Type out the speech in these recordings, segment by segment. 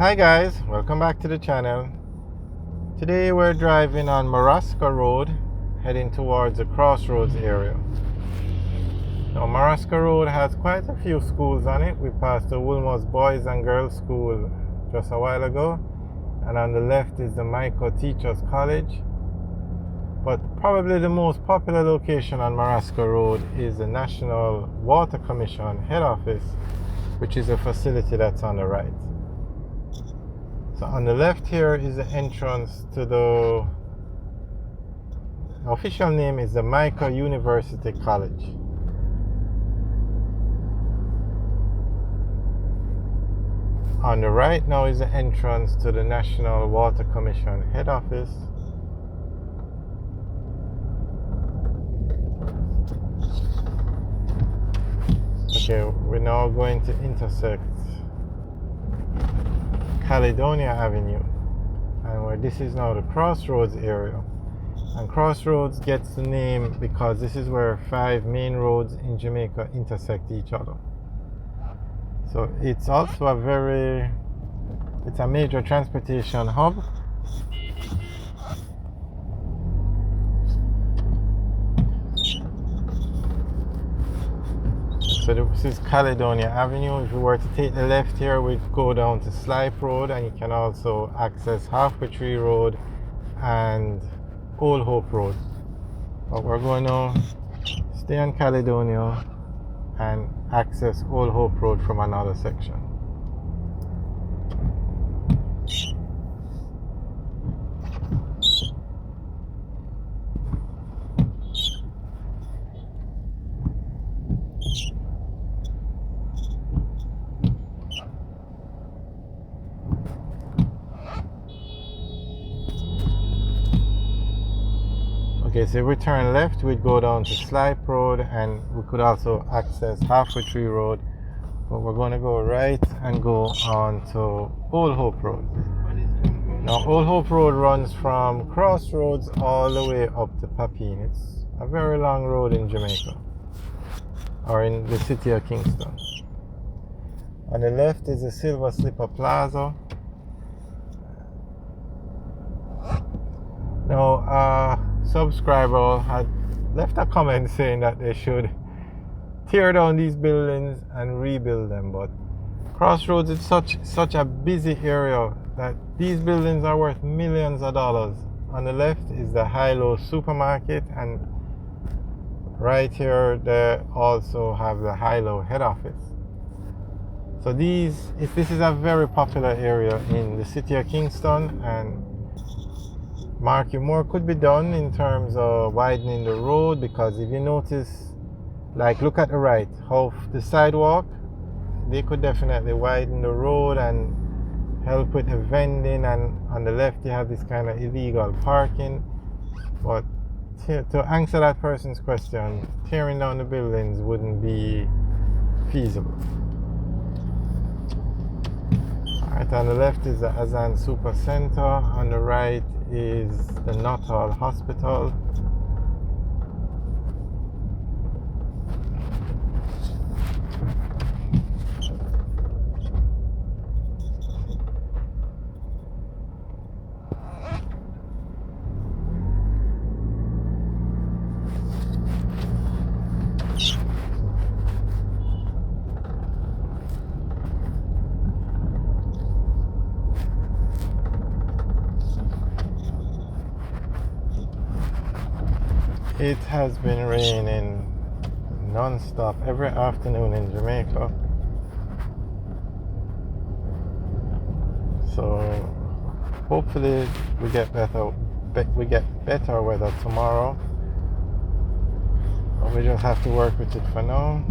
Hi guys, welcome back to the channel. Today we're driving on Marasca Road, heading towards the Cross Roads area. Now Marasca Road has quite a few schools on it. We passed the Wilmot's Boys and Girls School just a while ago, and on the left is the Michael Teachers College. But probably the most popular location on Marasca Road is the National Water Commission head office, which is a facility that's on the right. So on the left here is the entrance to the official name is the Michael University College. On the right now is the entrance to the National Water Commission head office. Okay, we're now going to intersect Caledonia Avenue, and this is now the Cross Roads area. And Cross Roads gets the name because this is where 5 main roads in Jamaica intersect each other. So it's also it's a major transportation hub. So this is Caledonia Avenue. If we were to take the left here, we'd go down to Slipe Road, and you can also access Halfway Tree Road and Old Hope Road. But we're going to stay on Caledonia and access Old Hope Road from another section. Okay, so if we turn left, we'd go down to Slipe Road, and we could also access Halfway Tree Road. But we're going to go right and go on to Old Hope Road. Now, Old Hope Road runs from Cross Roads all the way up to Papine. It's a very long road in Jamaica, or in the city of Kingston. On the left is the Silver Slipper Plaza. Now, subscriber had left a comment saying that they should tear down these buildings and rebuild them, but Crossroads is such a busy area that these buildings are worth millions of dollars. On the left is the High-Low supermarket, and right here they also have the High-Low head office. So this is a very popular area in the city of Kingston, and more could be done in terms of widening the road, because if you notice, like, look at the right, how the sidewalk, they could definitely widen the road and help with the vending, and on the left you have this kind of illegal parking. But to answer that person's question, tearing down the buildings wouldn't be feasible. Alright, on the left is the Azan Super Center, on the right is the Nuttall Hospital. It has been raining non-stop every afternoon in Jamaica. So hopefully we get better weather tomorrow. But we just have to work with it for now.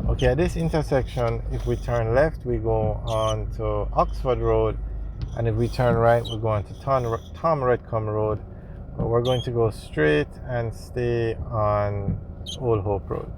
Okay, at this intersection, if we turn left, we go on to Oxford Road, and if we turn right, we go on to Tom Redcombe Road. But we're going to go straight and stay on Old Hope Road.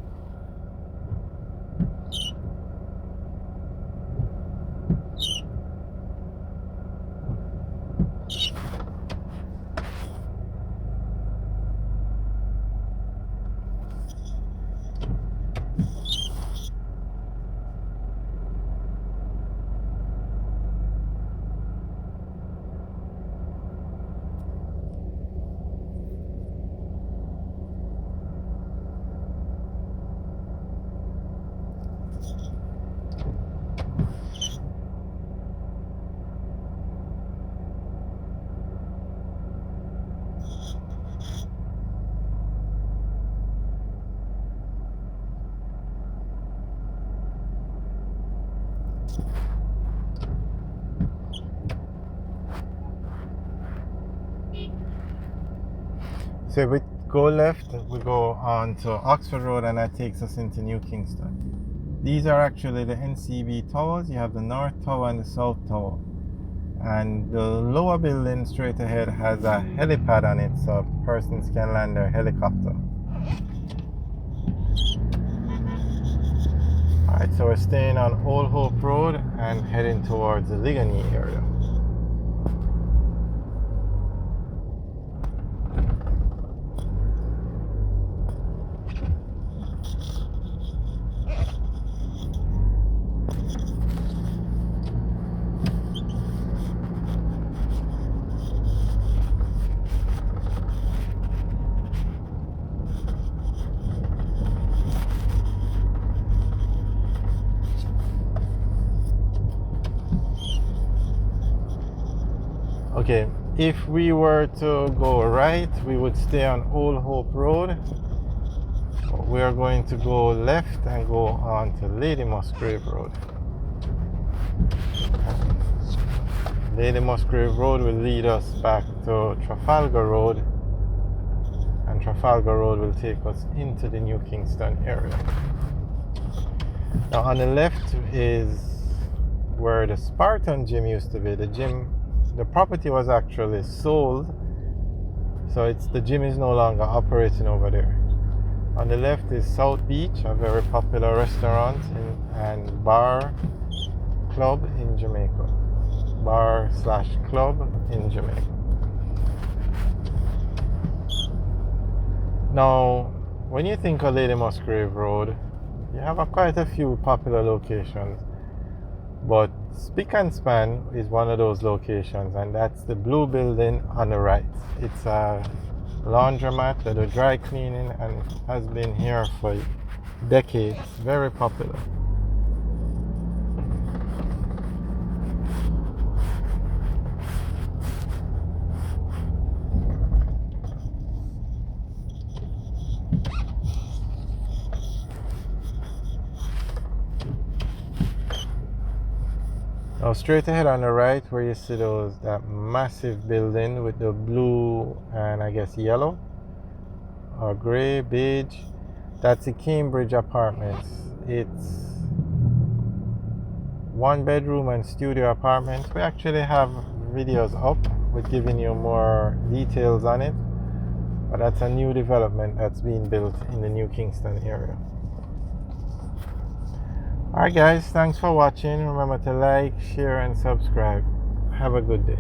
So if we go left, we go on to Oxford Road, and that takes us into New Kingston. These are actually the NCB towers. You have the North Tower and the South Tower. And the lower building straight ahead has a helipad on it, so persons can land their helicopter. Alright, so we're staying on Old Hope Road and heading towards the Ligony area. Okay, if we were to go right, we would stay on Old Hope Road. We are going to go left and go on to Lady Musgrave Road. Lady Musgrave Road will lead us back to Trafalgar Road, and Trafalgar Road will take us into the New Kingston area. Now on the left is where the Spartan gym used to be. The property was actually sold, so the gym is no longer operating over there. On the left is South Beach, a very popular restaurant and bar club in Jamaica. Bar/club in Jamaica. Now, when you think of Lady Musgrave Road, you have quite a few popular locations, but Spick and Span is one of those locations, and that's the blue building on the right. It's a laundromat that do dry cleaning and has been here for decades. Very popular. Now straight ahead on the right, where you see that massive building with the blue and I guess yellow or grey, beige, that's the Cambridge Apartments. It's 1-bedroom and studio apartments. We actually have videos up with giving you more details on it, but that's a new development that's being built in the New Kingston area. Alright guys, thanks for watching. Remember to like, share and subscribe. Have a good day.